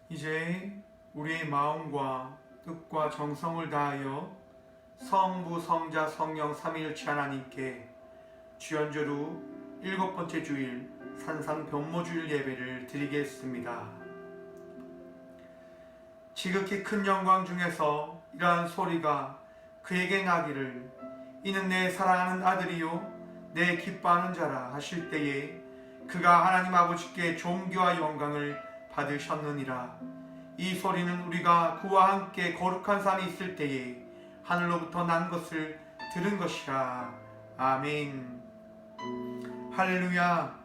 이제 우리의 마음과 뜻과 정성을 다하여 성부, 성자, 성령 삼위일체 하나님께 주연절후 7번째 주일 산상 변모주일 예배를 드리겠습니다. 지극히 큰 영광 중에서 이러한 소리가 그에게 나기를 이는 내 사랑하는 아들이요 내 기뻐하는 자라 하실 때에 그가 하나님 아버지께 존귀와 영광을 받으셨느니라. 이 소리는 우리가 그와 함께 거룩한 산에 있을 때에 하늘로부터 난 것을 들은 것이라. 아멘. 할렐루야.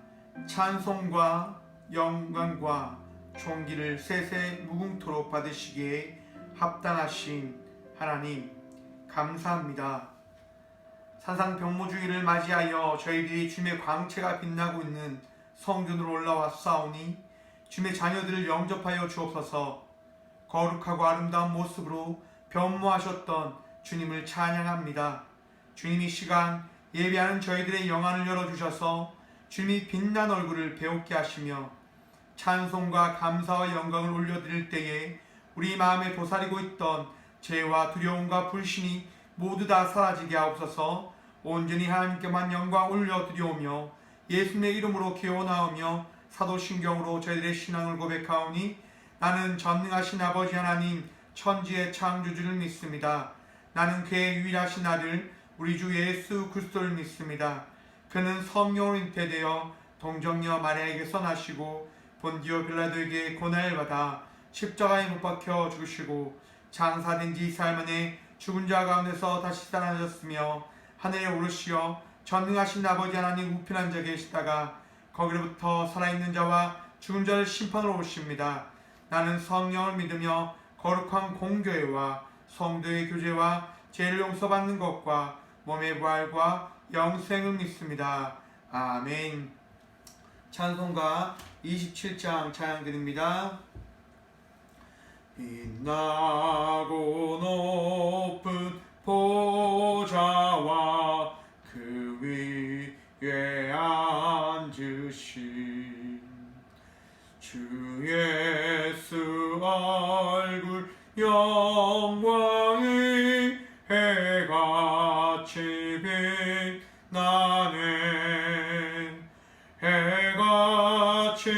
찬송과 영광과 존귀를 세세 무궁토록 받으시기에 합당하신 하나님 감사합니다. 산상 변모주일을 맞이하여 저희들이 주님의 광채가 빛나고 있는 성전으로 올라왔사오니 주님의 자녀들을 영접하여 주옵소서. 거룩하고 아름다운 모습으로 변모하셨던 주님을 찬양합니다. 주님이 시간 예배하는 저희들의 영안을 열어주셔서 주님이 빛난 얼굴을 배웁게 하시며 찬송과 감사와 영광을 올려드릴 때에 우리 마음에 도사리고 있던 죄와 두려움과 불신이 모두 다 사라지게 하옵소서. 온전히 하나님께만 영광 올려드리오며 예수님의 이름으로 기원하오며 사도신경으로 저희들의 신앙을 고백하오니 나는 전능하신 아버지 하나님 천지의 창조주를 믿습니다. 나는 그의 유일하신 아들 우리 주 예수 그리스도를 믿습니다. 그는 성령으로 잉태되어 동정녀 마리아에게서 나시고 본디오 빌라도에게 고난을 받아 십자가에 못 박혀 죽으시고 장사된 지 4일 만에 죽은 자 가운데서 다시 살아나셨으며 하늘에 오르시어 전능하신 아버지 하나님 우편한 자에 계시다가 거기로부터 살아있는 자와 죽은 자를 심판으로 오십니다. 나는 성령을 믿으며 거룩한 공교회와 성도의 교제와 죄를 용서받는 것과 몸의 부활과 영생을 믿습니다. 아멘. 찬송가 27장 찬양드립니다. 빛나고 높은 보좌와 그 위에 앉으신 주 예수 얼굴 영광의 해같이 빛나네. 해같이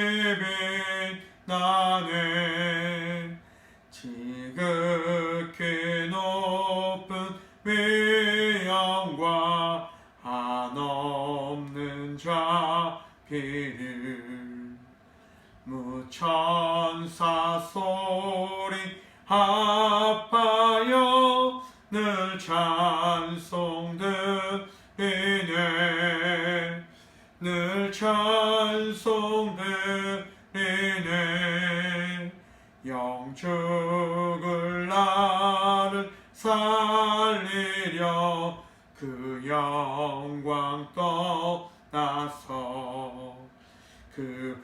빛나네. 지극히 높은 위엄과 한없는 자비를 무천사 소리 합하여 늘 찬송드리네. 늘 찬송드리네. 영죽을 나를 살리려 그 영광 떠나서 그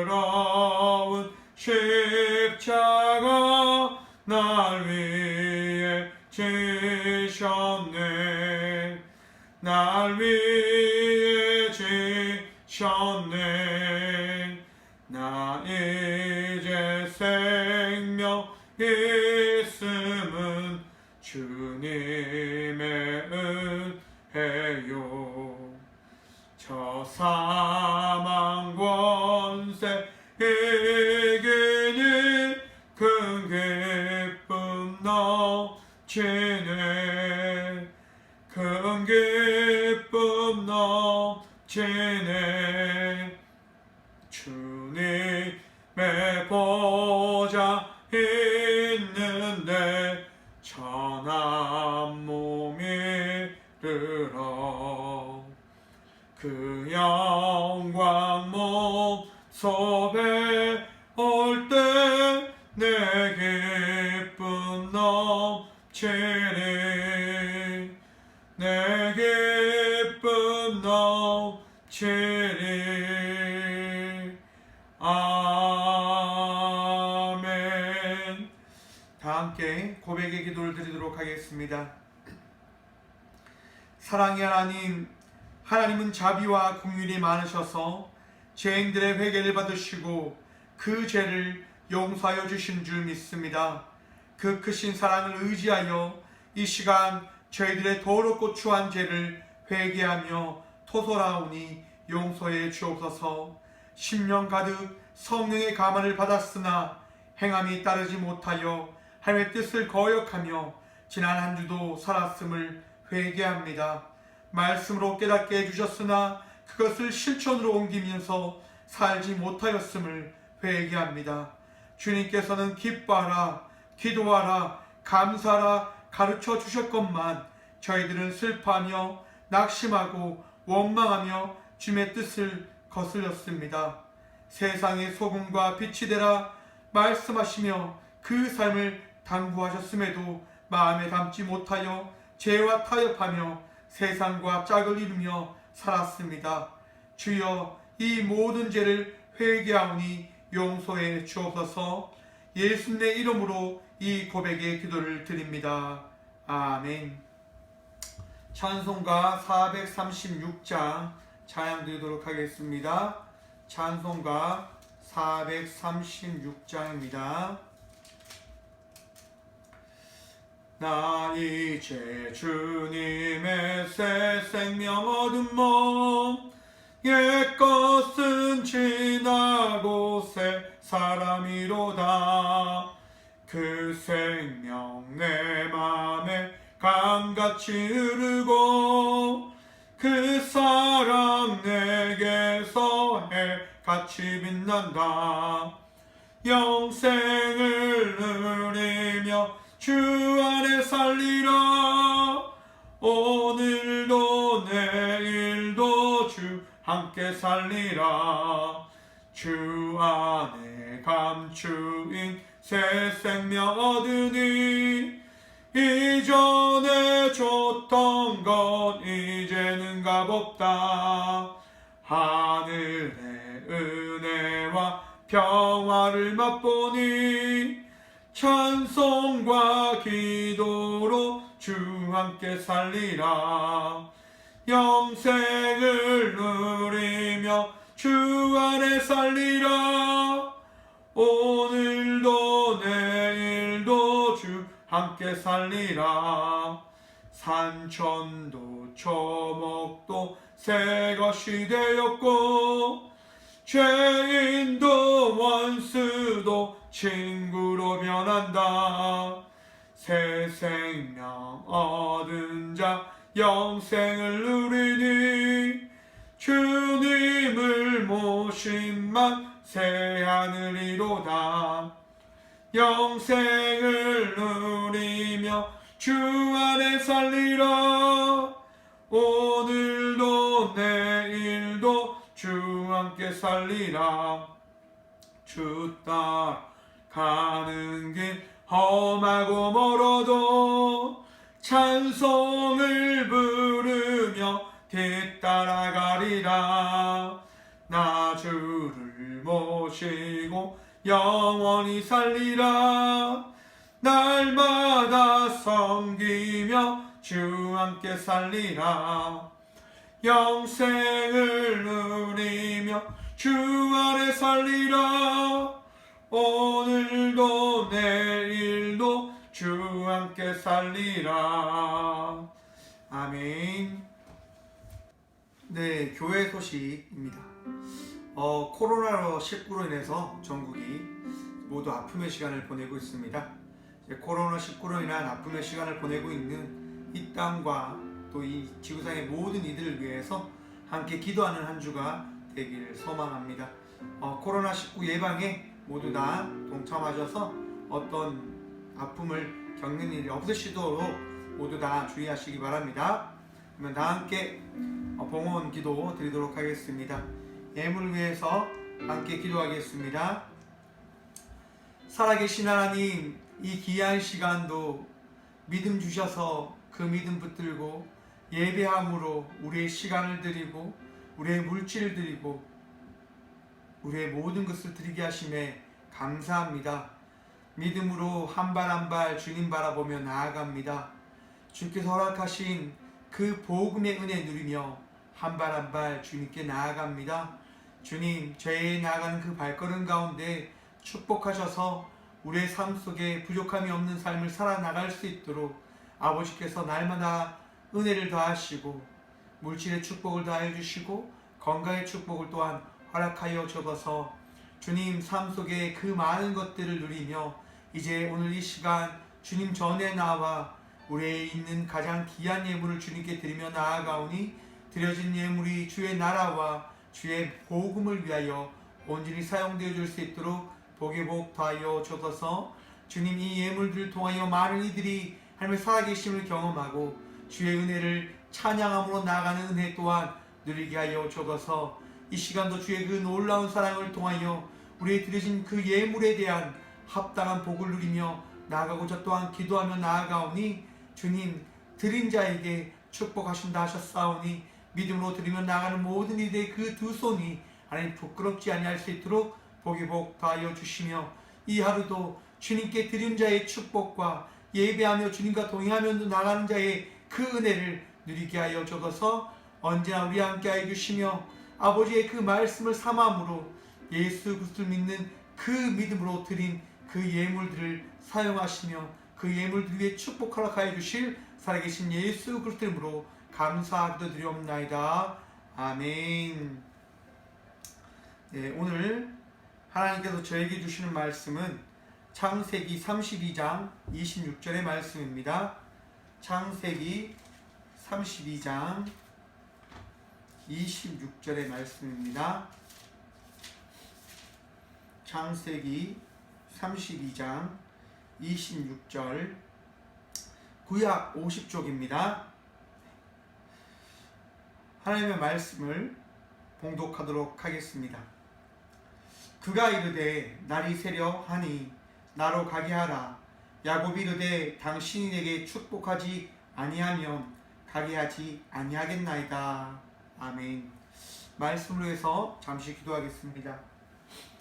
부끄러운 십자가 날 위해 지셨네. 날 위해 지셨네. 나 이제 생명 있음은 주님의 은혜요. 저 사망 권세 이기니 큰 기쁨 넘치네. 큰 기쁨 넘치네. 주님의 보좌 있는데 천한 몸이 들어 그 영광 몸속에 올 때 내 기쁨 넘치리. 내 기쁨 넘치리. 아멘. 다 함께 고백의 기도를 드리도록 하겠습니다. 사랑의 하나님, 하나님은 자비와 긍휼이 많으셔서 죄인들의 회개를 받으시고 그 죄를 용서하여 주신 줄 믿습니다. 그 크신 사랑을 의지하여 이 시간 저희들의 더럽고 추한 죄를 회개하며 토설하오니 용서해 주옵소서. 10년 가득 성령의 감화를 받았으나 행함이 따르지 못하여 하나님의 뜻을 거역하며 지난 한 주도 살았음을 회개합니다. 말씀으로 깨닫게 해주셨으나 그것을 실천으로 옮기면서 살지 못하였음을 회개합니다. 주님께서는 기뻐하라, 기도하라, 감사하라 가르쳐 주셨건만 저희들은 슬퍼하며 낙심하고 원망하며 주님의 뜻을 거슬렸습니다. 세상의 소금과 빛이 되라 말씀하시며 그 삶을 당부하셨음에도 마음에 담지 못하여 죄와 타협하며 세상과 짝을 이루며 살았습니다. 주여, 이 모든 죄를 회개하오니 용서해 주옵소서. 예수님의 이름으로 이 고백의 기도를 드립니다. 아멘. 찬송가 436장 찬양 드리도록 하겠습니다. 찬송가 436장입니다. 나 이제 주님의 새 생명 얻은 몸, 옛것은 지나고 새 사람이로다. 그 생명 내 맘에 강같이 흐르고 그 사랑 내게서 해같이 빛난다. 영생을 누리며 주 안에 살리라. 오늘도 내일도 주 함께 살리라. 주 안에 감추인 새 생명 얻으니 이전에 줬던 것 이제는 값없다. 하늘의 은혜와 평화를 맛보니 찬송과 기도로 주 함께 살리라. 영생을 누리며 주 안에 살리라. 오늘도 내일도 주 함께 살리라. 산천도 초목도 새 것이 되었고 죄인도 원수도 친구로 변한다. 새 생명 얻은 자 영생을 누리니 주님을 모심만 새 하늘이로다. 영생을 누리며 주 안에 살리라. 오늘도 내일도 주 함께 살리라. 주 따라 가는 길 험하고 멀어도 찬송을 부르며 뒤따라가리라. 나 주를 모시고 영원히 살리라. 날마다 섬기며 주 함께 살리라. 영생을 누리며 주 안에 살리라. 오늘도 내일도 주 함께 살리라. 아멘. 네, 교회 소식입니다. 코로나 19로 인해서 전국이 모두 아픔의 시간을 보내고 있습니다. 코로나 19로 인한 아픔의 시간을 보내고 있는 이 땅과 또 이 지구상의 모든 이들을 위해서 함께 기도하는 한 주가 되기를 소망합니다. 코로나 19 예방에 모두 다 동참하셔서 어떤 아픔을 겪는 일이 없으시도록 모두 다 주의하시기 바랍니다. 그러면 다 함께 봉헌 기도 드리도록 하겠습니다. 예물을 위해서 함께 기도하겠습니다. 살아계신 하나님, 이 귀한 시간도 믿음 주셔서 그 믿음 붙들고 예배함으로 우리의 시간을 드리고 우리의 물질을 드리고 우리의 모든 것을 드리게 하심에 감사합니다. 믿음으로 한 발 한 발 주님 바라보며 나아갑니다. 주께서 허락하신 그 복음의 은혜 누리며 한 발 한 발 주님께 나아갑니다. 주님, 죄에 나아가는 그 발걸음 가운데 축복하셔서 우리의 삶 속에 부족함이 없는 삶을 살아나갈 수 있도록 아버지께서 날마다 은혜를 더하시고 물질의 축복을 더하여 주시고 건강의 축복을 또한 허락하여 주어서 주님 삶 속에 그 많은 것들을 누리며 이제 오늘 이 시간 주님 전에 나와 우리의 있는 가장 귀한 예물을 주님께 드리며 나아가오니 드려진 예물이 주의 나라와 주의 복음을 위하여 온전히 사용되어 줄 수 있도록 복의 복 더하여 주옵소서. 주님, 이 예물들을 통하여 많은 이들이 하나님의 살아계심을 경험하고 주의 은혜를 찬양함으로 나아가는 은혜 또한 누리게 하여 주옵소서. 이 시간도 주의 그 놀라운 사랑을 통하여 우리의 드려진 그 예물에 대한 합당한 복을 누리며 나아가고자 또한 기도하며 나아가오니 주님, 드린 자에게 축복하신다 하셨사오니 믿음으로 드리며 나아가는 모든 이들의 그 두 손이 하나님 부끄럽지 아니할 수 있도록 복이 복 더하여 주시며 이 하루도 주님께 드린 자의 축복과 예배하며 주님과 동행하며 나가는 자의 그 은혜를 누리게 하여 주셔서 언제나 우리 함께 하여 주시며 아버지의 그 말씀을 삼함으로 예수 그리스도를 믿는 그 믿음으로 드린 그 예물들을 사용하시며 그 예물들 위에 축복 허락하여 주실 살아계신 예수 그리스도 이름으로 감사하기도 드리옵나이다. 아멘. 네, 오늘 하나님께서 저에게 주시는 말씀은 창세기 32장 26절의 말씀입니다. 창세기 32장 26절의 말씀입니다. 창세기 32장 26절 구약 50쪽입니다. 하나님의 말씀을 봉독하도록 하겠습니다. 그가 이르되 날이 새려 하니 나로 가게 하라. 야곱이 이르되 당신이 내게 축복하지 아니하면 가게 하지 아니하겠나이다. 아멘. 말씀으로 해서 잠시 기도하겠습니다.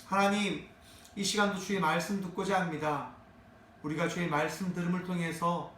하나님, 이 시간도 주의 말씀 듣고자 합니다. 우리가 주의 말씀 들음을 통해서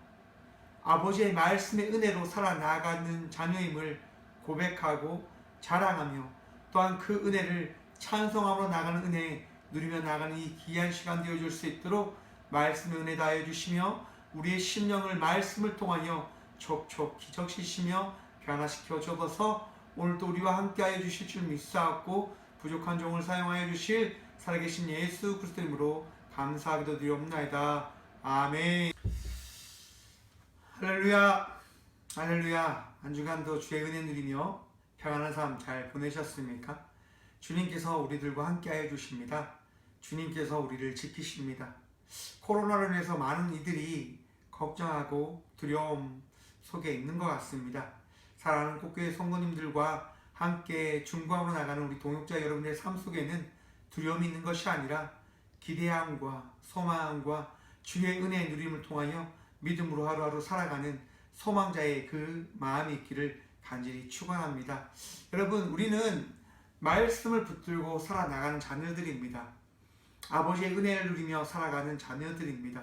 아버지의 말씀의 은혜로 살아나가는 자녀임을 고백하고 자랑하며 또한 그 은혜를 찬송함으로 나가는 은혜 누리며 나가는 이 귀한 시간 되어줄 수 있도록 말씀의 은혜 다하여 주시며 우리의 심령을 말씀을 통하여 촉촉히 적시시며 변화시켜 주어서 오늘도 우리와 함께하여 주실 줄 믿사옵고 부족한 종을 사용하여 주실 살아계신 예수 그리스도 이름으로 감사하기도 드리옵나이다. 아멘. 할렐루야. 할렐루야. 한 주간도 주의 은혜 누리며 평안한 삶 잘 보내셨습니까? 주님께서 우리들과 함께하여 주십니다. 주님께서 우리를 지키십니다. 코로나로 인해서 많은 이들이 걱정하고 두려움 속에 있는 것 같습니다. 사랑하는 꽃교회 성도님들과 함께 중보하러 나가는 우리 동역자 여러분의 삶 속에는 두려움이 있는 것이 아니라 기대함과 소망과 주의 은혜의 누림을 통하여 믿음으로 하루하루 살아가는 소망자의 그 마음이 있기를 간절히 축원합니다. 여러분, 우리는 말씀을 붙들고 살아나가는 자녀들입니다. 아버지의 은혜를 누리며 살아가는 자녀들입니다.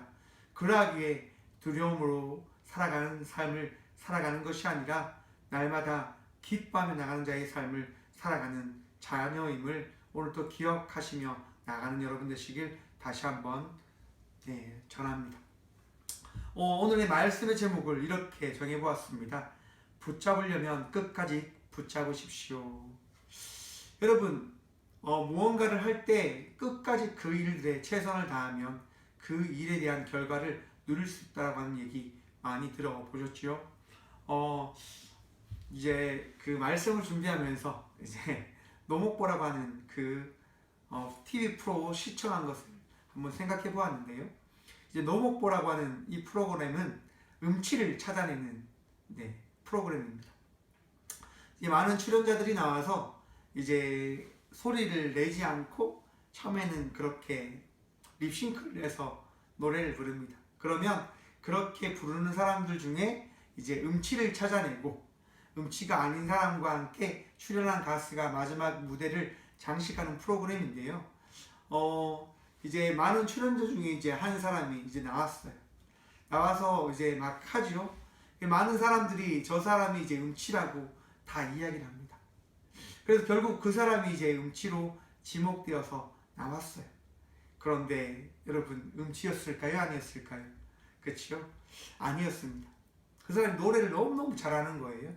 그러하기에 두려움으로 살아가는 삶을 살아가는 것이 아니라 날마다 기뻐하며 나가는 자의 삶을 살아가는 자녀임을 오늘도 기억하시며 나가는 여러분 되시길 다시 한번 전합니다. 오늘의 말씀의 제목을 이렇게 정해보았습니다. 붙잡으려면 끝까지 붙잡으십시오. 여러분, 무언가를 할 때 끝까지 그 일들에 최선을 다하면 그 일에 대한 결과를 누릴 수 있다고 하는 얘기 많이 들어보셨지요? 이제 그 말씀을 준비하면서 이제 노목보라고 하는 그 TV 프로 시청한 것을 한번 생각해 보았는데요. 이제 노목보라고 하는 이 프로그램은 음치를 찾아내는 프로그램입니다. 이제 많은 출연자들이 나와서 이제 소리를 내지 않고 처음에는 그렇게 립싱크를 해서 노래를 부릅니다. 그러면 그렇게 부르는 사람들 중에 이제 음치를 찾아내고 음치가 아닌 사람과 함께 출연한 가수가 마지막 무대를 장식하는 프로그램인데요. 이제 많은 출연자 중에 이제 한 사람이 이제 나왔어요. 나와서 이제 막 하죠. 많은 사람들이 저 사람이 이제 음치라고 다 이야기를 합니다. 그래서 결국 그 사람이 이제 음치로 지목되어서 나왔어요. 그런데 여러분, 음치였을까요? 아니었을까요? 그렇죠? 아니었습니다. 그 사람이 노래를 너무너무 잘하는 거예요.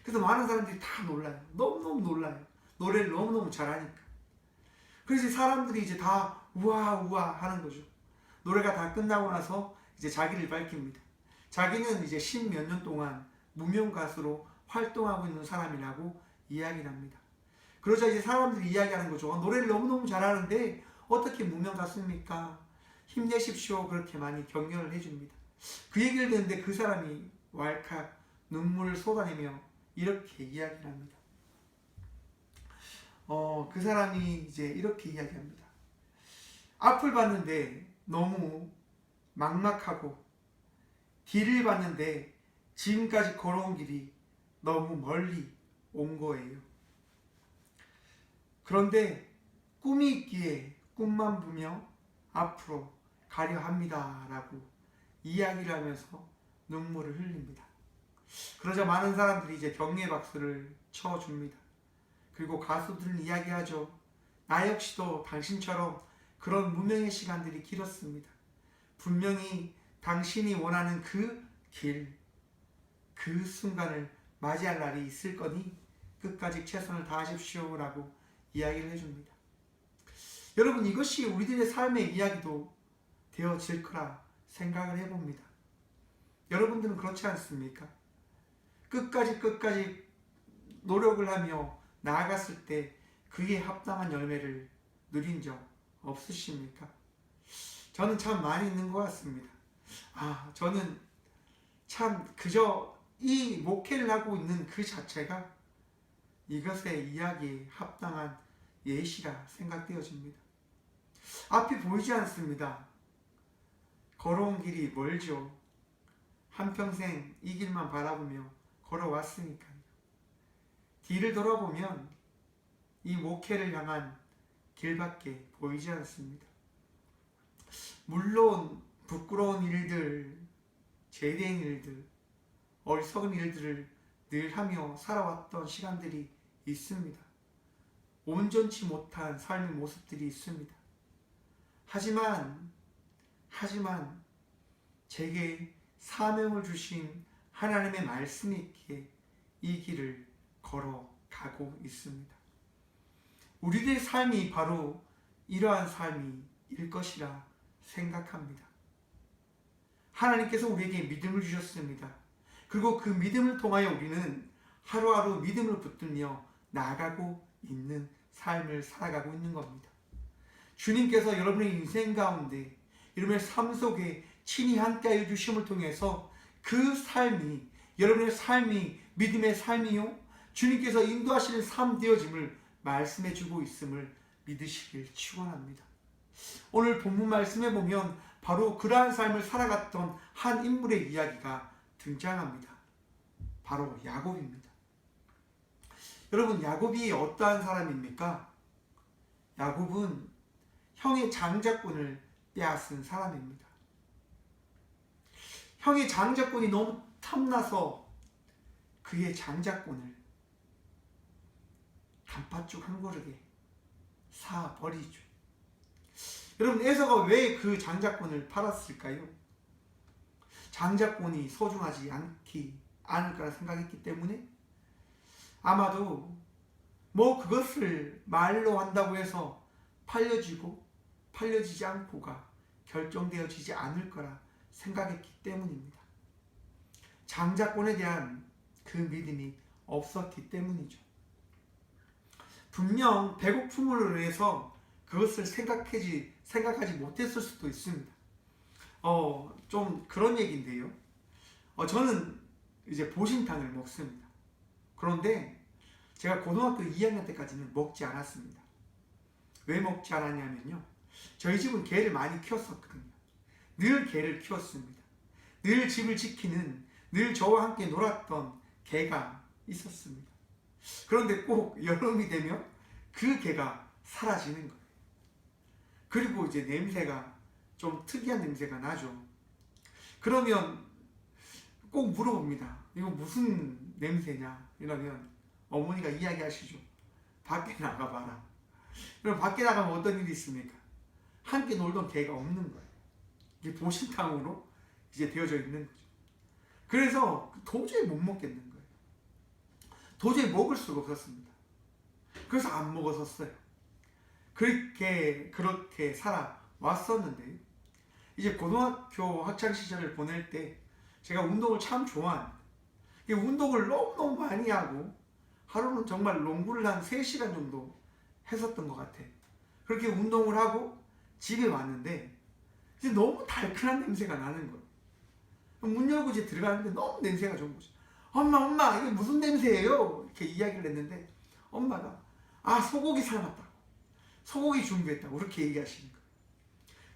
그래서 많은 사람들이 다 놀라요. 너무너무 놀라요. 노래를 너무너무 잘하니까. 그래서 사람들이 이제 다 우와 우와 하는 거죠. 노래가 다 끝나고 나서 이제 자기를 밝힙니다. 자기는 이제 10몇 년 동안 무명 가수로 활동하고 있는 사람이라고 이야기를 합니다. 그러자 이제 사람들이 이야기하는 거죠. 노래를 너무너무 잘하는데 어떻게 무명 가수입니까? 힘내십시오. 그렇게 많이 격려를 해줍니다. 그 얘기를 듣는데 그 사람이 왈칵 눈물을 쏟아내며 이렇게 이야기를 합니다. 그 사람이 이제 이렇게 이야기합니다. 앞을 봤는데 너무 막막하고 뒤를 봤는데 지금까지 걸어온 길이 너무 멀리 온 거예요. 그런데 꿈이 있기에 꿈만 보며 앞으로 가려 합니다 라고 이야기를 하면서 눈물을 흘립니다. 그러자 많은 사람들이 이제 격려의 박수를 쳐줍니다. 그리고 가수들은 이야기하죠. 나 역시도 당신처럼 그런 무명의 시간들이 길었습니다. 분명히 당신이 원하는 그 길, 그 순간을 맞이할 날이 있을 거니 끝까지 최선을 다하십시오 라고 이야기를 해줍니다. 여러분, 이것이 우리들의 삶의 이야기도 되어질 거라 생각을 해봅니다. 여러분들은 그렇지 않습니까? 끝까지 노력을 하며 나아갔을 때 그에 합당한 열매를 누린 적 없으십니까? 저는 참 많이 있는 것 같습니다. 저는 참 그저 이 목회를 하고 있는 그 자체가 이것의 이야기에 합당한 예시라 생각되어집니다. 앞이 보이지 않습니다. 걸어온 길이 멀죠. 한평생 이 길만 바라보며 걸어왔으니까요. 뒤를 돌아보면 이 목회를 향한 길밖에 보이지 않습니다. 물론 부끄러운 일들, 제대한 일들, 어리석은 일들을 늘 하며 살아왔던 시간들이 있습니다. 온전치 못한 삶의 모습들이 있습니다. 하지만 제게 사명을 주신 하나님의 말씀이 있기에 이 길을 걸어가고 있습니다. 우리들의 삶이 바로 이러한 삶일 것이라 생각합니다. 하나님께서 우리에게 믿음을 주셨습니다. 그리고 그 믿음을 통하여 우리는 하루하루 믿음을 붙들며 나아가고 있는 삶을 살아가고 있는 겁니다. 주님께서 여러분의 인생 가운데, 여러분의 삶 속에 친히 함께하여 주심을 통해서 그 삶이, 여러분의 삶이 믿음의 삶이요, 주님께서 인도하시는 삶 되어짐을 말씀해 주고 있음을 믿으시길 축원합니다. 오늘 본문 말씀에 보면 바로 그러한 삶을 살아갔던 한 인물의 이야기가 등장합니다. 바로 야곱입니다. 여러분, 야곱이 어떠한 사람입니까? 야곱은 형의 장자권을 빼앗은 사람입니다. 형의 장자권이 너무 탐나서 그의 장자권을 단팥죽 한 그릇에 사버리죠. 여러분, 에서가 왜 그 장자권을 팔았을까요? 장자권이 소중하지 않을 거라 생각했기 때문에, 아마도 그것을 말로 한다고 해서 팔려지지 않고가 결정되어지지 않을 거라 생각했기 때문입니다. 장자권에 대한 그 믿음이 없었기 때문이죠. 분명 배고픔으로 인해서 그것을 생각하지 못했을 수도 있습니다. 좀 그런 얘기인데요. 저는 이제 보신탕을 먹습니다. 그런데 제가 고등학교 2학년 때까지는 먹지 않았습니다. 왜 먹지 않았냐면요, 저희 집은 개를 많이 키웠었거든요. 늘 개를 키웠습니다. 늘 집을 지키는, 늘 저와 함께 놀았던 개가 있었습니다. 그런데 꼭 여름이 되면 그 개가 사라지는 거예요. 그리고 이제 냄새가 좀 특이한 냄새가 나죠. 그러면 꼭 물어봅니다. 이거 무슨 냄새냐? 이러면 어머니가 이야기하시죠. 밖에 나가봐라. 그럼 밖에 나가면 어떤 일이 있습니까? 함께 놀던 개가 없는 거예요. 이게 보신탕으로 이제 되어져 있는 거죠. 그래서 도저히 못 먹겠는 거예요. 도저히 먹을 수가 없었습니다. 그래서 안 먹었었어요. 그렇게 살아왔었는데, 이제 고등학교 학창 시절을 보낼 때 제가 운동을 참 좋아합니다. 운동을 너무너무 많이 하고 하루는 정말 농구를 한 3시간 정도 했었던 것 같아요. 그렇게 운동을 하고 집에 왔는데 이제 너무 달큰한 냄새가 나는 거예요. 문 열고 이제 들어가는데 너무 냄새가 좋은 거죠. 엄마 이게 무슨 냄새예요? 이렇게 이야기를 했는데 엄마가 소고기 삶았다고, 소고기 준비했다고 그렇게 얘기하시는 거예요.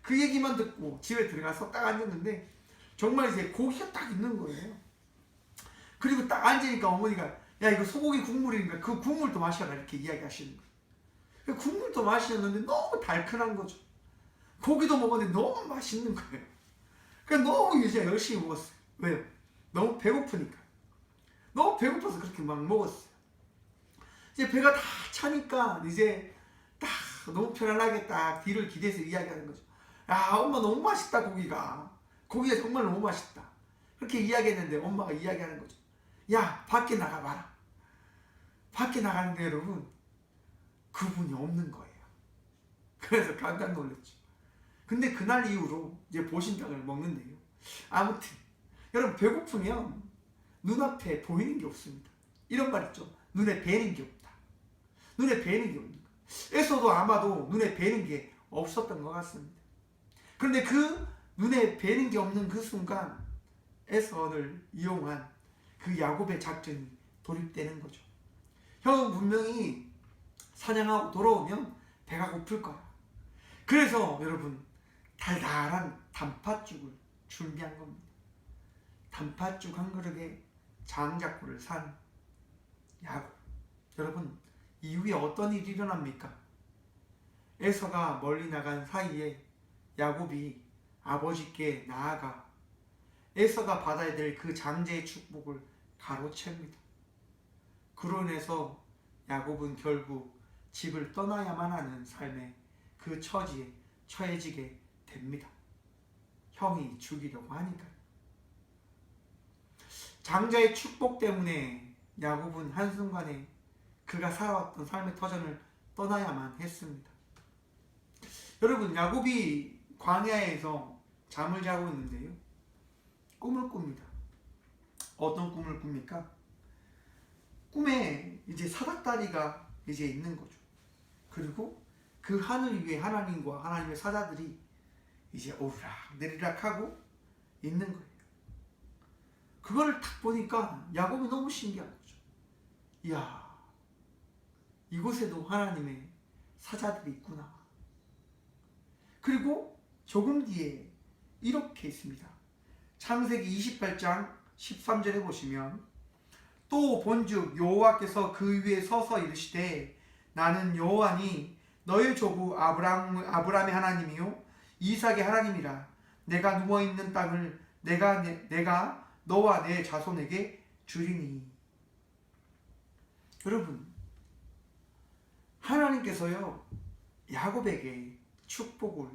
그 얘기만 듣고 집에 들어가서 딱 앉았는데 정말 이제 고기가 딱 있는 거예요. 그리고 딱 앉으니까 어머니가 야 이거 소고기 국물이니까 그 국물도 마셔라 이렇게 이야기하시는 거예요. 국물도 마셨는데 너무 달큰한 거죠. 고기도 먹었는데 너무 맛있는 거예요. 그래서 너무 이제 열심히 먹었어요. 왜요? 너무 배고프니까. 너무 배고파서 그렇게 막 먹었어요. 이제 배가 다 차니까 이제 딱 너무 편안하게 딱 뒤를 기대서 이야기하는 거죠. 야 엄마 너무 맛있다 고기가 정말 너무 맛있다. 그렇게 이야기했는데 엄마가 이야기하는 거죠. 야 밖에 나가봐라. 밖에 나가는데 여러분 그분이 없는 거예요. 그래서 깜짝 놀랐죠. 근데 그날 이후로 이제 보신탕을 먹는데요. 아무튼 여러분 배고프면 눈앞에 보이는 게 없습니다. 이런 말 있죠. 눈에 뵈는 게 없다. 눈에 뵈는 게 없는 거. 에서도 아마도 눈에 뵈는 게 없었던 것 같습니다. 그런데 그 눈에 뵈는 게 없는 그 순간 에서를 이용한 그 야곱의 작전이 돌입되는 거죠. 형은 분명히 사냥하고 돌아오면 배가 고플 거야. 그래서 여러분 달달한 단팥죽을 준비한 겁니다. 단팥죽 한 그릇에 장작구를 산 야곱. 여러분 이후에 어떤 일이 일어납니까? 에서가 멀리 나간 사이에 야곱이 아버지께 나아가 에서가 받아야 될 그 장제의 축복을 가로챕니다. 그로 인해서 야곱은 결국 집을 떠나야만 하는 삶의 그 처지에 처해지게 됩니다. 형이 죽이려고 하니까요. 장자의 축복 때문에 야곱은 한순간에 그가 살아왔던 삶의 터전을 떠나야만 했습니다. 여러분 야곱이 광야에서 잠을 자고 있는데요. 꿈을 꿉니다. 어떤 꿈을 꿉니까? 꿈에 이제 사닥다리가 이제 있는 거죠. 그리고 그 하늘 위에 하나님과 하나님의 사자들이 이제 오르락 내리락 하고 있는 거예요. 그거를 딱 보니까 야곱이 너무 신기한 거죠. 이야, 이곳에도 하나님의 사자들이 있구나. 그리고 조금 뒤에 이렇게 있습니다. 창세기 28장 13절에 보시면 또 본즉 여호와께서 그 위에 서서 이르시되 나는 여호와니 너의 조부 아브라함의 하나님이요 이삭의 하나님이라. 내가 누워있는 땅을 내가 너와 내 자손에게 주리니. 여러분 하나님께서요 야곱에게 축복을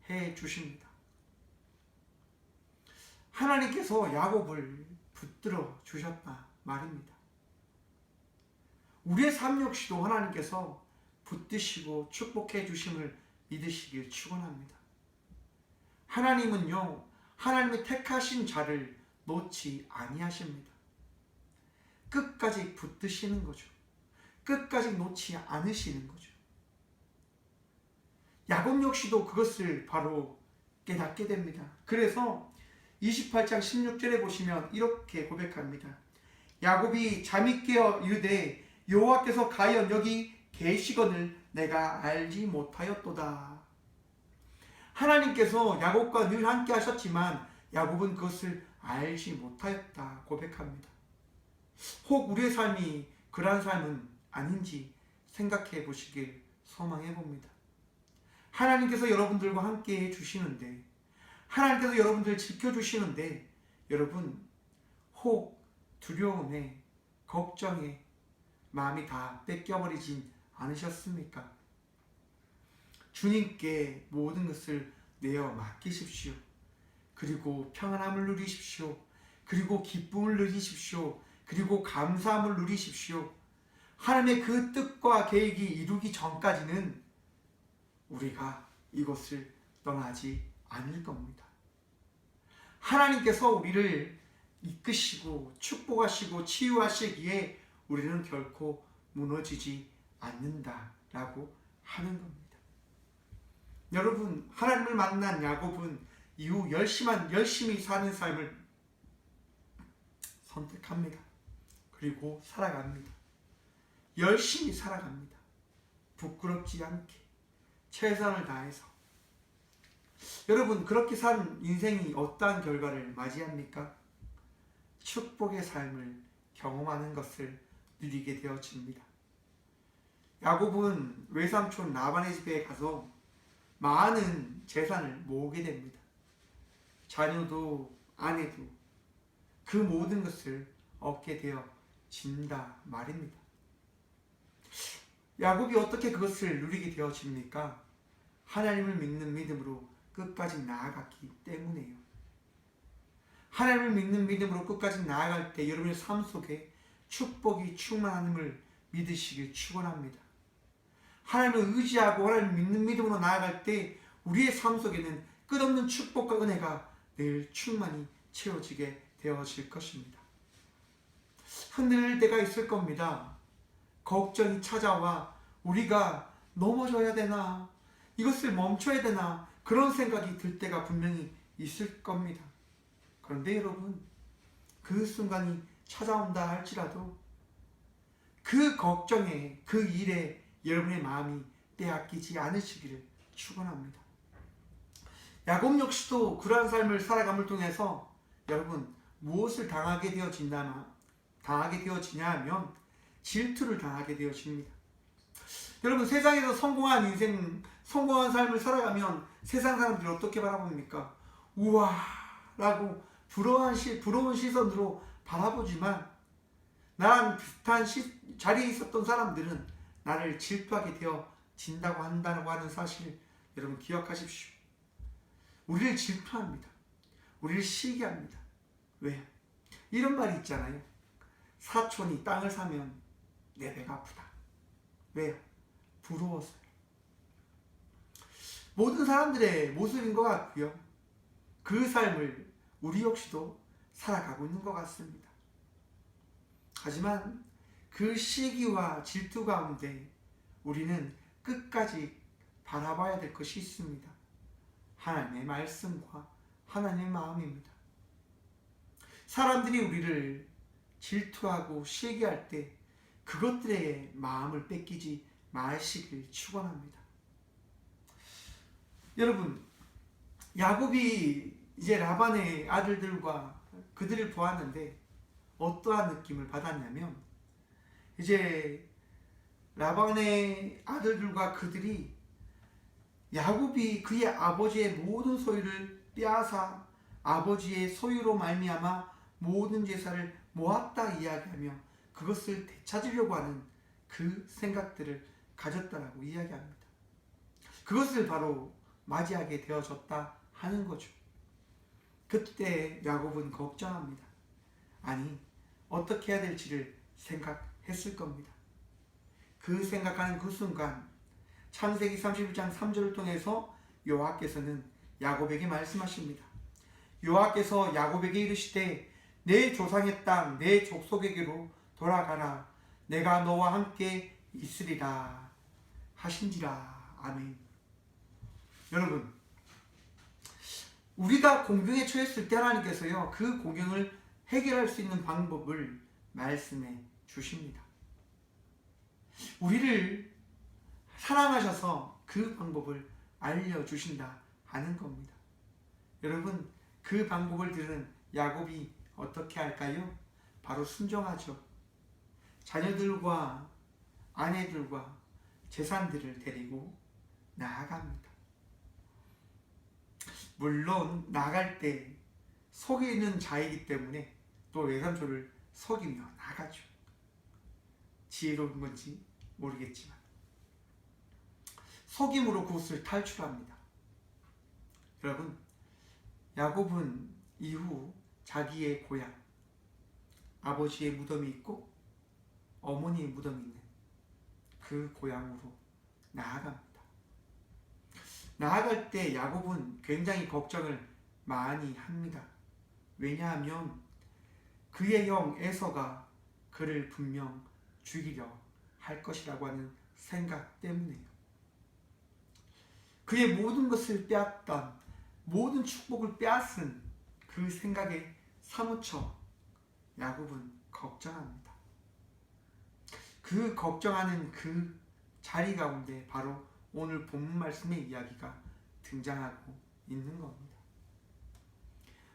해 주십니다. 하나님께서 야곱을 붙들어 주셨다 말입니다. 우리의 삶 역시도 하나님께서 붙드시고 축복해 주심을 믿으시길 축원합니다. 하나님은요 하나님의 택하신 자를 놓지 아니하십니다. 끝까지 붙드시는 거죠. 끝까지 놓지 않으시는 거죠. 야곱 역시도 그것을 바로 깨닫게 됩니다. 그래서 28장 16절에 보시면 이렇게 고백합니다. 야곱이 잠이 깨어 이르되 여호와께서 과연 여기 계시거늘 내가 알지 못하였도다. 하나님께서 야곱과 늘 함께 하셨지만 야곱은 그것을 알지 못하였다 고백합니다. 혹 우리의 삶이 그러한 삶은 아닌지 생각해 보시길 소망해 봅니다. 하나님께서 여러분들과 함께 해주시는데, 하나님께서 여러분들 지켜주시는데, 여러분 혹 두려움에 걱정에 마음이 다 뺏겨버리진 않으셨습니까? 주님께 모든 것을 내어 맡기십시오. 그리고 평안함을 누리십시오. 그리고 기쁨을 누리십시오. 그리고 감사함을 누리십시오. 하나님의 그 뜻과 계획이 이루기 전까지는 우리가 이곳을 떠나지 않을 겁니다. 하나님께서 우리를 이끄시고 축복하시고 치유하시기에 우리는 결코 무너지지 않는다라고 하는 겁니다. 여러분, 하나님을 만난 야곱은 이후 열심히 사는 삶을 선택합니다. 그리고 살아갑니다. 열심히 살아갑니다. 부끄럽지 않게 최선을 다해서. 여러분, 그렇게 산 인생이 어떠한 결과를 맞이합니까? 축복의 삶을 경험하는 것을 누리게 되어집니다. 야곱은 외삼촌 라반의 집에 가서 많은 재산을 모으게 됩니다. 자녀도 아내도 그 모든 것을 얻게 되어진다 말입니다. 야곱이 어떻게 그것을 누리게 되어집니까? 하나님을 믿는 믿음으로 끝까지 나아갔기 때문에요. 하나님을 믿는 믿음으로 끝까지 나아갈 때 여러분의 삶 속에 축복이 충만함을 믿으시길 축원합니다. 하나님을 의지하고 하나님을 믿는 믿음으로 나아갈 때 우리의 삶 속에는 끝없는 축복과 은혜가 늘 충만히 채워지게 되어질 것입니다. 흔들릴 때가 있을 겁니다. 걱정이 찾아와 우리가 넘어져야 되나, 이것을 멈춰야 되나, 그런 생각이 들 때가 분명히 있을 겁니다. 그런데 여러분, 그 순간이 찾아온다 할지라도 그 걱정에, 그 일에 여러분의 마음이 빼앗기지 않으시기를 축원합니다. 야곱 역시도 그러한 삶을 살아감을 통해서 여러분 무엇을 당하게 되어지냐 하면 질투를 당하게 되어집니다. 여러분, 세상에서 성공한 인생, 성공한 삶을 살아가면 세상 사람들이 어떻게 바라봅니까? 우와 라고 부러운 시선으로 바라보지만 나랑 비슷한 자리에 있었던 사람들은 나를 질투하게 되어진다고 한다고 하는 사실 여러분 기억하십시오. 우리를 질투합니다. 우리를 시기합니다. 왜요? 이런 말이 있잖아요. 사촌이 땅을 사면 내 배가 아프다. 왜요? 부러워서요. 모든 사람들의 모습인 것 같고요. 그 삶을 우리 역시도 살아가고 있는 것 같습니다. 하지만 그 시기와 질투 가운데 우리는 끝까지 바라봐야 될 것이 있습니다. 하나님의 말씀과 하나님의 마음입니다. 사람들이 우리를 질투하고 시기할 때 그것들의 마음을 뺏기지 마시길 축원합니다. 여러분, 야곱이 이제 라반의 아들들과 그들을 보았는데 어떠한 느낌을 받았냐면, 이제 라반의 아들들과 그들이 야곱이 그의 아버지의 모든 소유를 빼앗아 아버지의 소유로 말미암아 모든 제사를 모았다 이야기하며 그것을 되찾으려고 하는 그 생각들을 가졌다라고 이야기합니다. 그것을 바로 맞이하게 되어졌다 하는 거죠. 그때 야곱은 걱정합니다. 아니, 어떻게 해야 될지를 생각했을 겁니다. 그 생각하는 그 순간 창세기 31장 3절을 통해서 여호와께서는 야곱에게 말씀하십니다. 여호와께서 야곱에게 이르시되 내 조상의 땅 내 족속에게로 돌아가라. 내가 너와 함께 있으리라 하신지라. 아멘. 여러분, 우리가 공경에 처했을 때 하나님께서요, 그 공경을 해결할 수 있는 방법을 말씀해 주십니다. 우리를 사랑하셔서 그 방법을 알려주신다 하는 겁니다. 여러분, 그 방법을 들은 야곱이 어떻게 할까요? 바로 순종하죠. 자녀들과 아내들과 재산들을 데리고 나아갑니다. 물론 나갈 때 속이는 자이기 때문에 또 외삼촌을 속이며 나가죠. 지혜로운 건지 모르겠지만. 속임으로 그곳을 탈출합니다. 여러분, 야곱은 이후 자기의 고향, 아버지의 무덤이 있고 어머니의 무덤이 있는 그 고향으로 나아갑니다. 나아갈 때 야곱은 굉장히 걱정을 많이 합니다. 왜냐하면 그의 형 에서가 그를 분명 죽이려 할 것이라고 하는 생각 때문에요. 그의 모든 것을 빼앗던, 모든 축복을 빼앗은 그 생각에 사무쳐 야곱은 걱정합니다. 그 걱정하는 그 자리 가운데 바로 오늘 본문 말씀의 이야기가 등장하고 있는 겁니다.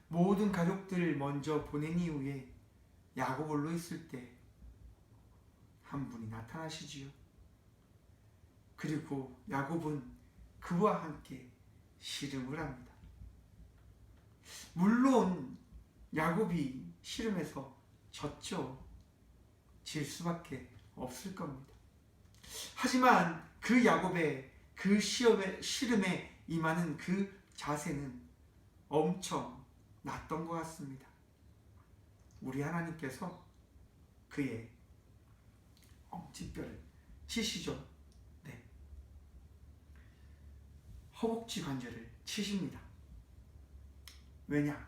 모든 가족들 먼저 보낸 이후에 야곱을 놓았을 때 한 분이 나타나시지요. 그리고 야곱은 그와 함께 씨름을 합니다. 물론 야곱이 씨름에서 졌죠. 질 수밖에 없을 겁니다. 하지만 그 야곱의 그 씨름에 임하는 그 자세는 엄청 낫던 것 같습니다. 우리 하나님께서 그의 엄지뼈를 치시죠. 네. 허벅지 관절을 치십니다. 왜냐?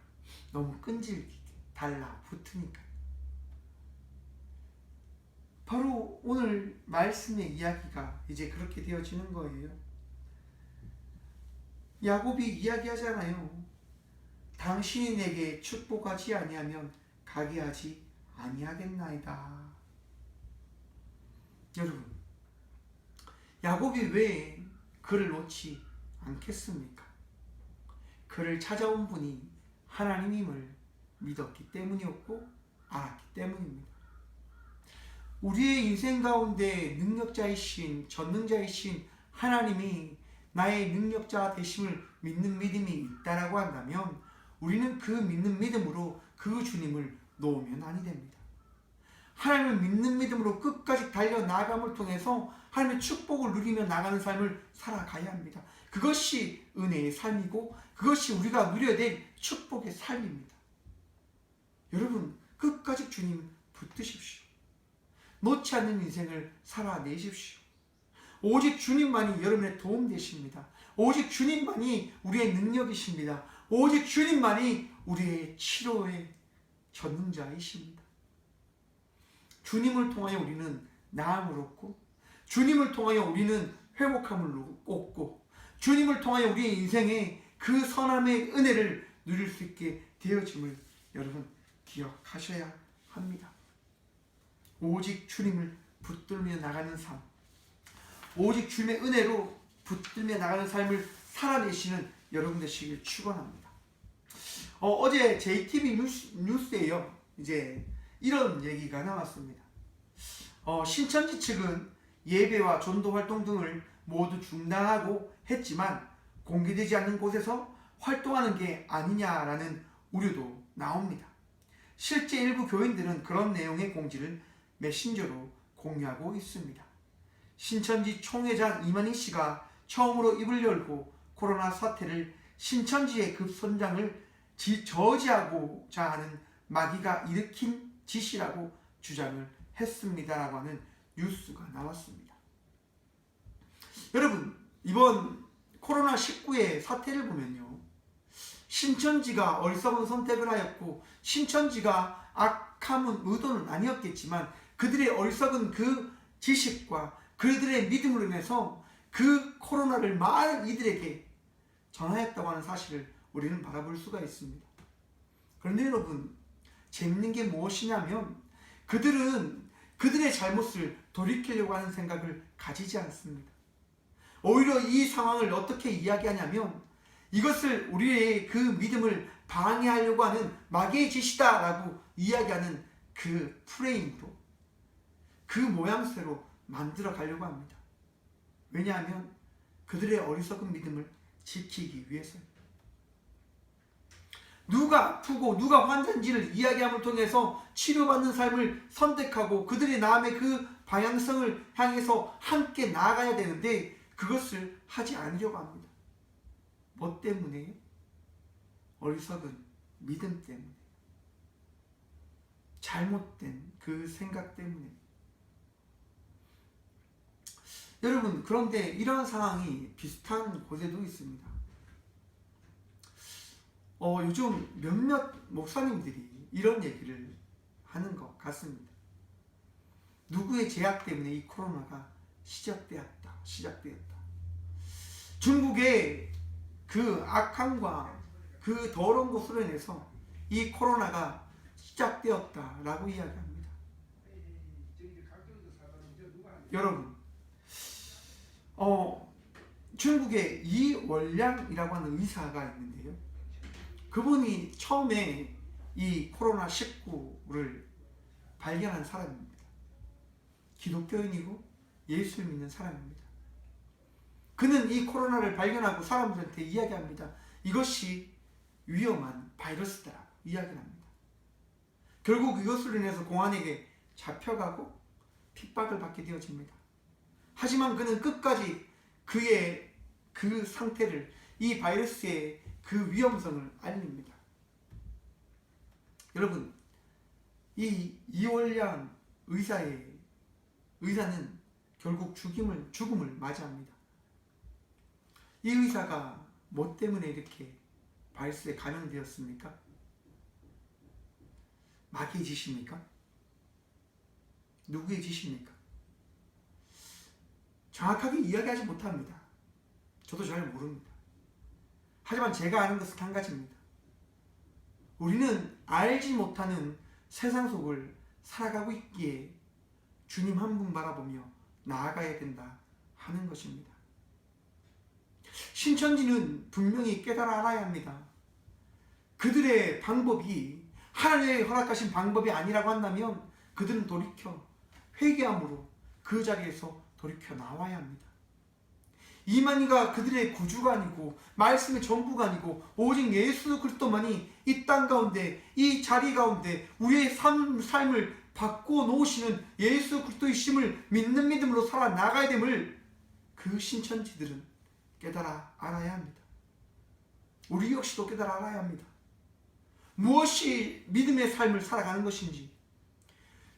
너무 끈질기게 달라붙으니까. 바로 오늘 말씀의 이야기가 이제 그렇게 되어지는 거예요. 야곱이 이야기하잖아요. 당신이 내게 축복하지 아니하면 가게 하지 아니하겠나이다. 여러분, 야곱이 왜 그를 놓지 않겠습니까? 그를 찾아온 분이 하나님임을 믿었기 때문이었고 알았기 때문입니다. 우리의 인생 가운데 능력자이신, 전능자이신 하나님이 나의 능력자 되심을 믿는 믿음이 있다라고 한다면 우리는 그 믿는 믿음으로 그 주님을 놓으면 아니 됩니다. 하나님을 믿는 믿음으로 끝까지 달려나감을 통해서 하나님의 축복을 누리며 나가는 삶을 살아가야 합니다. 그것이 은혜의 삶이고 그것이 우리가 누려야 될 축복의 삶입니다. 여러분, 끝까지 주님 붙드십시오. 놓지 않는 인생을 살아내십시오. 오직 주님만이 여러분의 도움 되십니다. 오직 주님만이 우리의 능력이십니다. 오직 주님만이 우리의 치료의 전능자이십니다. 주님을 통하여 우리는 나음을 얻고, 주님을 통하여 우리는 회복함을 얻고, 주님을 통하여 우리의 인생에 그 선함의 은혜를 누릴 수 있게 되어짐을 여러분 기억하셔야 합니다. 오직 주님을 붙들며 나가는 삶, 오직 주님의 은혜로 붙들며 나가는 삶을 살아내시는 여러분 되시길 축원합니다. 어제 JTBC 뉴스에요, 이제 이런 얘기가 나왔습니다. 신천지 측은 예배와 전도 활동 등을 모두 중단하고 했지만 공개되지 않는 곳에서 활동하는 게 아니냐라는 우려도 나옵니다. 실제 일부 교인들은 그런 내용의 공지를 메신저로 공유하고 있습니다. 신천지 총회장 이만희 씨가 처음으로 입을 열고 코로나 사태를 신천지의 급선장을 저지하고자 하는 마귀가 일으킨 짓이라고 주장을 했습니다라고 하는 뉴스가 나왔습니다. 여러분, 이번 코로나19의 사태를 보면요, 신천지가 어리석은 선택을 하였고 신천지가 악한 의도는 아니었겠지만 그들의 어리석은 그 지식과 그들의 믿음으로 인해서 그 코로나를 많은 이들에게 전하였다고 하는 사실을 우리는 바라볼 수가 있습니다. 그런데 여러분, 재밌는 게 무엇이냐면 그들은 그들의 잘못을 돌이키려고 하는 생각을 가지지 않습니다. 오히려 이 상황을 어떻게 이야기하냐면 이것을 우리의 그 믿음을 방해하려고 하는 마귀의 짓이다 라고 이야기하는 그 프레임으로, 그 모양새로 만들어 가려고 합니다. 왜냐하면 그들의 어리석은 믿음을 지키기 위해서입니다. 누가 아프고 누가 환자인지를 이야기함을 통해서 치료받는 삶을 선택하고 그들의 나음의 그 방향성을 향해서 함께 나아가야 되는데 그것을 하지 않으려고 합니다. 뭐 때문에요? 어리석은 믿음 때문에, 잘못된 그 생각 때문에. 여러분, 그런데 이런 상황이 비슷한 곳에도 있습니다. 요즘 몇몇 목사님들이 이런 얘기를 하는 것 같습니다. 누구의 제약 때문에 이 코로나가 시작되었다. 중국의 그 악함과 그 더러운 것으로 인해서 이 코로나가 시작되었다라고 이야기합니다. 여러분, 중국의 이월량이라고 하는 의사가 있는데요. 그분이 처음에 이 코로나19를 발견한 사람입니다. 기독교인이고 예수를 믿는 사람입니다. 그는 이 코로나를 발견하고 사람들한테 이야기합니다. 이것이 위험한 바이러스다 이야기를 합니다. 결국 이것으로 인해서 공안에게 잡혀가고 핍박을 받게 되어집니다. 하지만 그는 끝까지 그의 그 상태를, 이 바이러스의 그 위험성을 알립니다. 여러분, 이 이월량 의사는 결국 죽음을 맞이합니다. 이 의사가 뭐 때문에 이렇게 바이러스에 감염되었습니까? 마귀의 짓입니까? 누구의 짓입니까? 정확하게 이야기하지 못합니다. 저도 잘 모릅니다. 하지만 제가 아는 것은 한 가지입니다. 우리는 알지 못하는 세상 속을 살아가고 있기에 주님 한 분 바라보며 나아가야 된다 하는 것입니다. 신천지는 분명히 깨달아 알아야 합니다. 그들의 방법이 하나님의 허락하신 방법이 아니라고 한다면 그들은 돌이켜 회개함으로 그 자리에서 돌이켜 나와야 합니다. 이만희가 그들의 구주가 아니고 말씀의 전부가 아니고 오직 예수 그리스도만이 이 땅 가운데, 이 자리 가운데 우리의 삶을 바꾸어 놓으시는 예수 그리스도의 심을 믿는 믿음으로 살아나가야 됨을 그 신천지들은 깨달아 알아야 합니다. 우리 역시도 깨달아 알아야 합니다. 무엇이 믿음의 삶을 살아가는 것인지,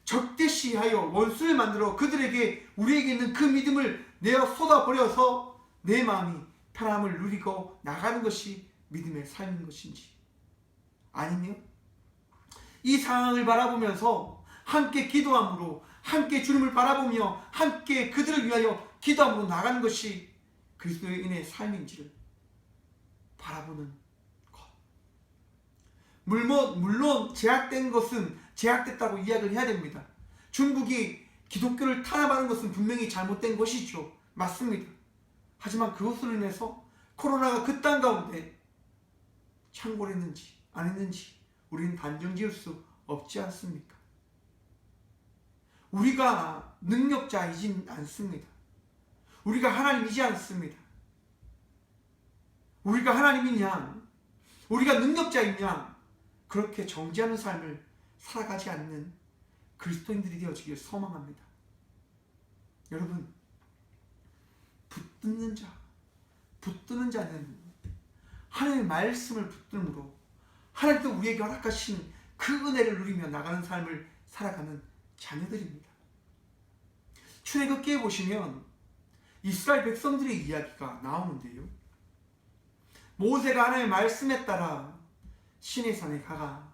적대시하여 원수를 만들어 그들에게, 우리에게 있는 그 믿음을 내어 쏟아버려서 내 마음이 편함을 누리고 나가는 것이 믿음의 삶인 것인지, 아니면 이 상황을 바라보면서 함께 기도함으로, 함께 주님을 바라보며 함께 그들을 위하여 기도함으로 나가는 것이 그리스도의 은혜의 삶인지를 바라보는 것. 물론 제약된 것은 제약됐다고 이야기를 해야 됩니다. 중국이 기독교를 탄압하는 것은 분명히 잘못된 것이죠. 맞습니다. 하지만 그것으로 인해서 코로나가 그 땅 가운데 창궐 했는지 안 했는지 우리는 단정 지을 수 없지 않습니까? 우리가 능력자이진 않습니다. 우리가 하나님이지 않습니다. 우리가 하나님이냐, 우리가 능력자이냐, 그렇게 정죄하는 삶을 살아가지 않는 그리스도인들이 되어지길 소망합니다. 여러분, 붙드는 자는 하나님의 말씀을 붙들므로 하나님도 우리에게 허락하신 그 은혜를 누리며 나가는 삶을 살아가는 자녀들입니다. 출애굽기에 보시면 이스라엘 백성들의 이야기가 나오는데요. 모세가 하나님의 말씀에 따라 시내 산에 가가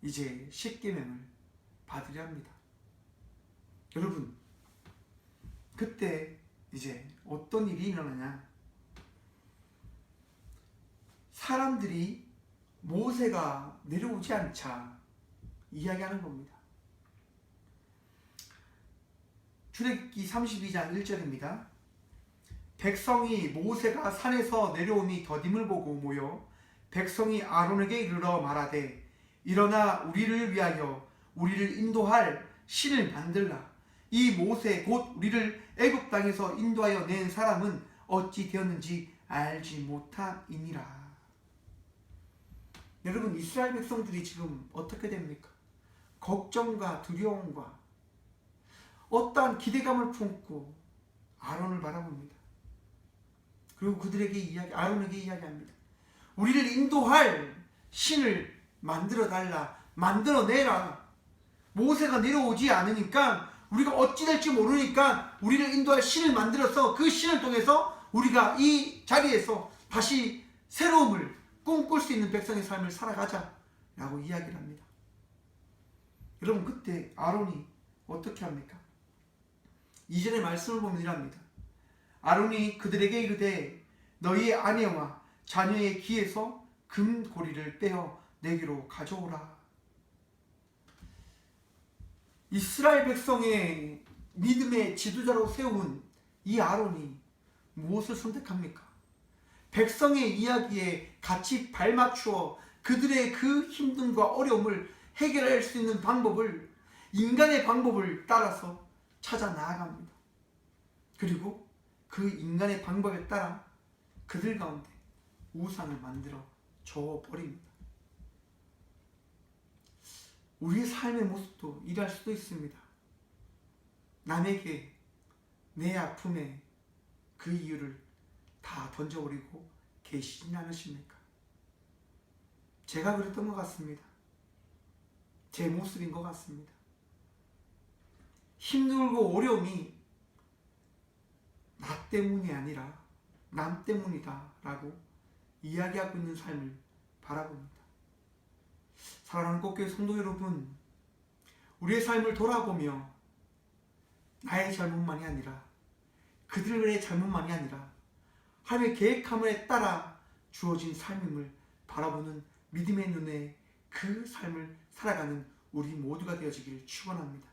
이제 십계명을 받으려 합니다. 여러분, 그때 이제 어떤 일이 일어나냐? 사람들이 모세가 내려오지 않자 이야기하는 겁니다. 출애굽기 32장 1절입니다. 백성이 모세가 산에서 내려오니 더딤을 보고 모여 백성이 아론에게 이르러 말하되, 일어나 우리를 위하여 우리를 인도할 신을 만들라. 이 모세 곧 우리를 애굽 땅에서 인도하여 낸 사람은 어찌 되었는지 알지 못하니라. 여러분, 이스라엘 백성들이 지금 어떻게 됩니까? 걱정과 두려움과 어떠한 기대감을 품고 아론을 바라봅니다. 그리고 아론에게 이야기합니다. 우리를 인도할 신을 만들어 달라, 만들어내라. 모세가 내려오지 않으니까, 우리가 어찌 될지 모르니까 우리를 인도할 신을 만들어서 그 신을 통해서 우리가 이 자리에서 다시 새로움을 꿈꿀 수 있는 백성의 삶을 살아가자 라고 이야기를 합니다. 여러분, 그때 아론이 어떻게 합니까? 이전의 말씀을 보면 이랍니다. 아론이 그들에게 이르되 너희의 아내와 자녀의 귀에서 금고리를 떼어 내게로 가져오라. 이스라엘 백성의 믿음의 지도자로 세운 이 아론이 무엇을 선택합니까? 백성의 이야기에 같이 발맞추어 그들의 그 힘듦과 어려움을 해결할 수 있는 방법을, 인간의 방법을 따라서 찾아 나아갑니다. 그리고 그 인간의 방법에 따라 그들 가운데 우상을 만들어 줘버립니다. 우리의 삶의 모습도 이럴 수도 있습니다. 남에게 내 아픔에 그 이유를 다 던져버리고 계시진 않으십니까? 제가 그랬던 것 같습니다. 제 모습인 것 같습니다. 힘들고 어려움이 나 때문이 아니라 남 때문이다 라고 이야기하고 있는 삶을 바라봅니다. 사랑하는 꽃교회 성도 여러분, 우리의 삶을 돌아보며 나의 잘못만이 아니라, 그들의 잘못만이 아니라 하나님의 계획함에 따라 주어진 삶임을 바라보는 믿음의 눈에 그 삶을 살아가는 우리 모두가 되어지기를 축원합니다.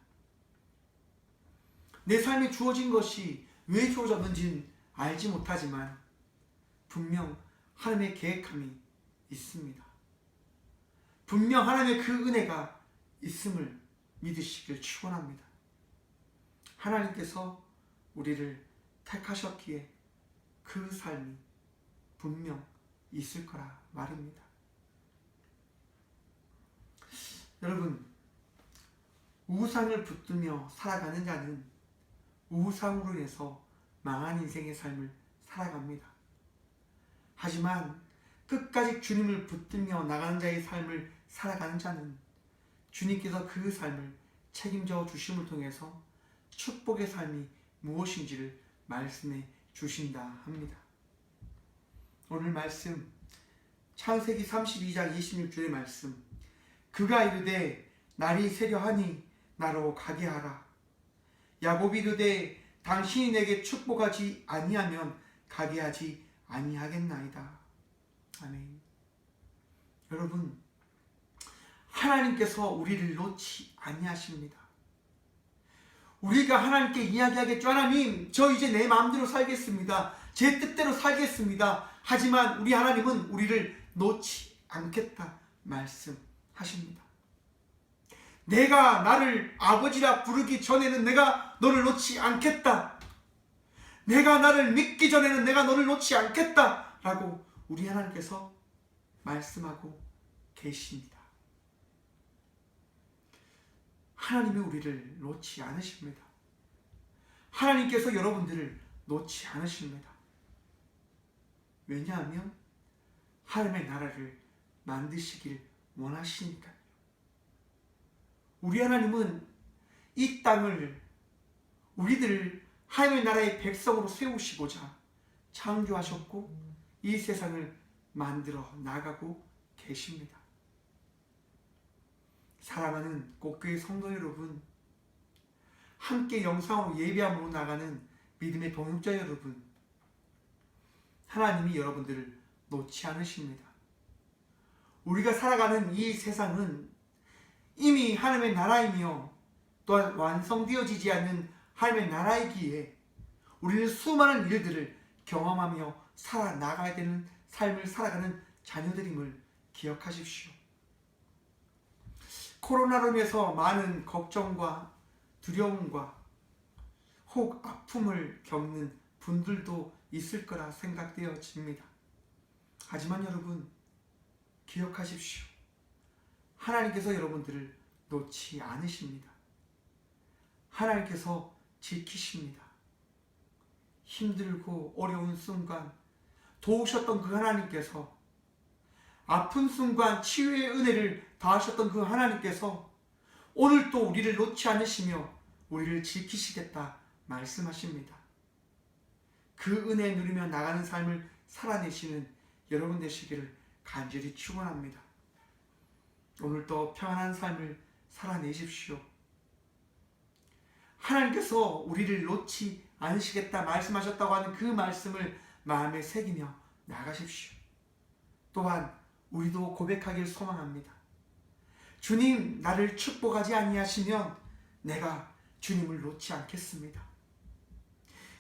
내 삶에 주어진 것이 왜 주어졌는지는 알지 못하지만 분명 하나님의 계획함이 있습니다. 분명 하나님의 그 은혜가 있음을 믿으시길 축원합니다. 하나님께서 우리를 택하셨기에 그 삶이 분명 있을 거라 말입니다. 여러분, 우상을 붙들며 살아가는 자는 우상으로 인해서 망한 인생의 삶을 살아갑니다. 하지만 끝까지 주님을 붙들며 나가는 자의 삶을 살아가는 자는 주님께서 그 삶을 책임져 주심을 통해서 축복의 삶이 무엇인지를 말씀해 주신다 합니다. 오늘 말씀 창세기 32장 26절의 말씀, 그가 이르되 날이 새려하니 나로 가게 하라. 야곱이 이르되 당신이 내게 축복하지 아니하면 가게 하지 아니하겠나이다. 아멘. 여러분, 하나님께서 우리를 놓지 아니하십니다. 우리가 하나님께 이야기하겠죠. 하나님, 저 이제 내 마음대로 살겠습니다. 제 뜻대로 살겠습니다. 하지만 우리 하나님은 우리를 놓지 않겠다 말씀하십니다. 내가 나를 아버지라 부르기 전에는 내가 너를 놓지 않겠다. 내가 나를 믿기 전에는 내가 너를 놓지 않겠다 라고 우리 하나님께서 말씀하고 계십니다. 하나님이 우리를 놓지 않으십니다. 하나님께서 여러분들을 놓지 않으십니다. 왜냐하면 하나님의 나라를 만드시길 원하시니까요. 우리 하나님은 이 땅을 우리들을 하나님의 나라의 백성으로 세우시고자 창조하셨고 이 세상을 만들어 나가고 계십니다. 사랑하는 꽃교회 성도 여러분, 함께 영상으로 예배함으로 나가는 믿음의 동역자 여러분, 하나님이 여러분들을 놓지 않으십니다. 우리가 살아가는 이 세상은 이미 하나님의 나라이며 또한 완성되어지지 않는 하나님의 나라이기에 우리는 수많은 일들을 경험하며 살아나가야 되는 삶을 살아가는 자녀들임을 기억하십시오. 코로나로 인해서 많은 걱정과 두려움과 혹 아픔을 겪는 분들도 있을 거라 생각되어집니다. 하지만 여러분, 기억하십시오. 하나님께서 여러분들을 놓지 않으십니다. 하나님께서 지키십니다. 힘들고 어려운 순간 도우셨던 그 하나님께서, 아픈 순간 치유의 은혜를 더하셨던 그 하나님께서 오늘 또 우리를 놓지 않으시며 우리를 지키시겠다 말씀하십니다. 그 은혜 누리며 나가는 삶을 살아내시는 여러분 되시기를 간절히 축원합니다. 오늘도 평안한 삶을 살아내십시오. 하나님께서 우리를 놓지 않으시겠다 말씀하셨다고 하는 그 말씀을 마음에 새기며 나가십시오. 또한 우리도 고백하길 소망합니다. 주님, 나를 축복하지 아니하시면 내가 주님을 놓지 않겠습니다.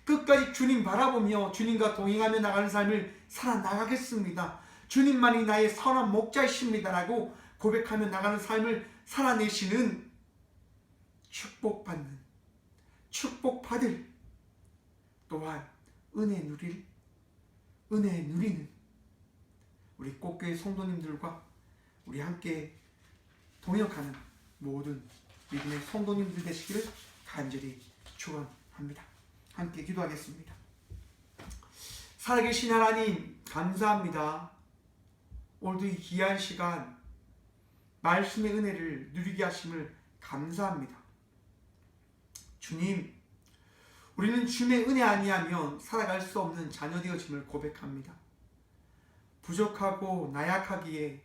끝까지 주님 바라보며 주님과 동행하며 나가는 삶을 살아나가겠습니다. 주님만이 나의 선한 목자이십니다라고 고백하며 나가는 삶을 살아내시는 축복받는, 축복받을, 또한 은혜 누리는 우리 꽃교회 성도님들과 우리 함께 동역하는 모든 믿음의 성도님들 되시기를 간절히 축원합니다. 함께 기도하겠습니다. 살아계신 하나님, 감사합니다. 오늘도 이 귀한 시간 말씀의 은혜를 누리게 하심을 감사합니다. 주님, 우리는 주님의 은혜 아니하면 살아갈 수 없는 자녀 되어짐을 고백합니다. 부족하고 나약하기에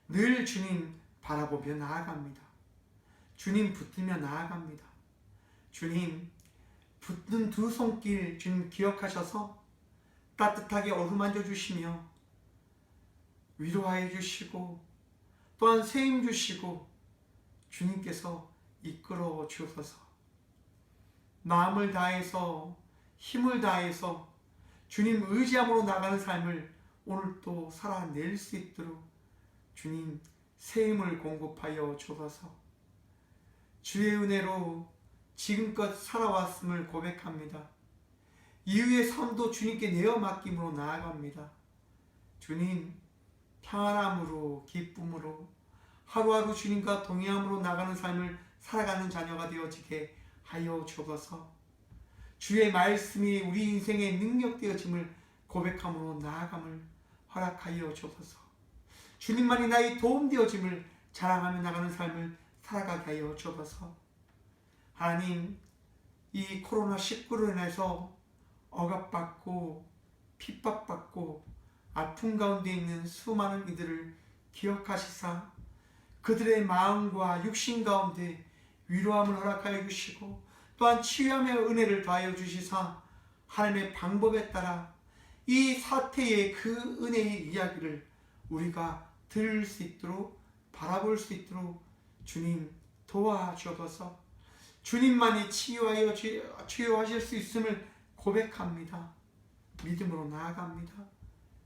늘 주님 바라보며 나아갑니다. 주님 붙들며 나아갑니다. 주님, 붙든 두 손길 주님 기억하셔서 따뜻하게 어루만져 주시며 위로하여 주시고 또한 세임 주시고 주님께서 이끌어 주셔서 마음을 다해서 힘을 다해서 주님 의지함으로 나가는 삶을 오늘도 살아낼 수 있도록 주님 세임을 공급하여 주셔서 주의 은혜로 지금껏 살아왔음을 고백합니다. 이후의 삶도 주님께 내어 맡김으로 나아갑니다. 주님, 평안함으로 기쁨으로 하루하루 주님과 동행함으로 나가는 삶을 살아가는 자녀가 되어지게 하여 주옵소서. 주의 말씀이 우리 인생의 능력 되어짐을 고백함으로 나아감을 허락하여 주옵소서. 주님만이 나의 도움 되어짐을 자랑하며 나가는 삶을 살아가게 하여 주옵소서. 하나님, 이 코로나19로 인해서 억압받고 핍박받고 아픔 가운데 있는 수많은 이들을 기억하시사 그들의 마음과 육신 가운데 위로함을 허락하여 주시고 또한 치유함의 은혜를 더하여 주시사 하나님의 방법에 따라 이 사태의 그 은혜의 이야기를 우리가 들을 수 있도록 바라볼 수 있도록 주님 도와주옵소서. 주님만이 치유하실 수 있음을 고백합니다. 믿음으로 나아갑니다.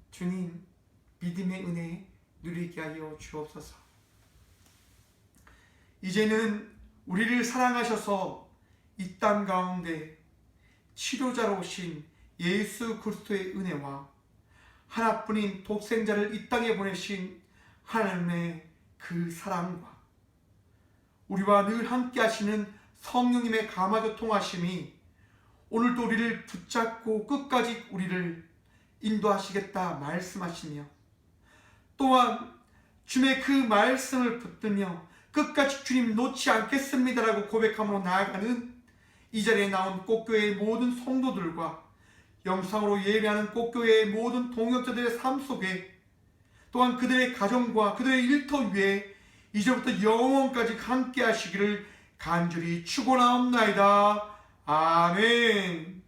주님, 믿음의 은혜 누리게 하여 주옵소서. 이제는 우리를 사랑하셔서 이 땅 가운데 치료자로 오신 예수 그리스도의 은혜와 하나뿐인 독생자를 이 땅에 보내신 하나님의 그 사랑과 우리와 늘 함께 하시는 성령님의 감화교통하심이 오늘도 우리를 붙잡고 끝까지 우리를 인도하시겠다 말씀하시며 또한 주님의 그 말씀을 붙들며 끝까지 주님 놓지 않겠습니다라고 고백함으로 나아가는 이 자리에 나온 꽃교회의 모든 성도들과 영상으로 예배하는 꽃교회의 모든 동역자들의 삶 속에 또한 그들의 가정과 그들의 일터 위에 이제부터 영원까지 함께 하시기를 간절히 축원하옵나이다. 아멘.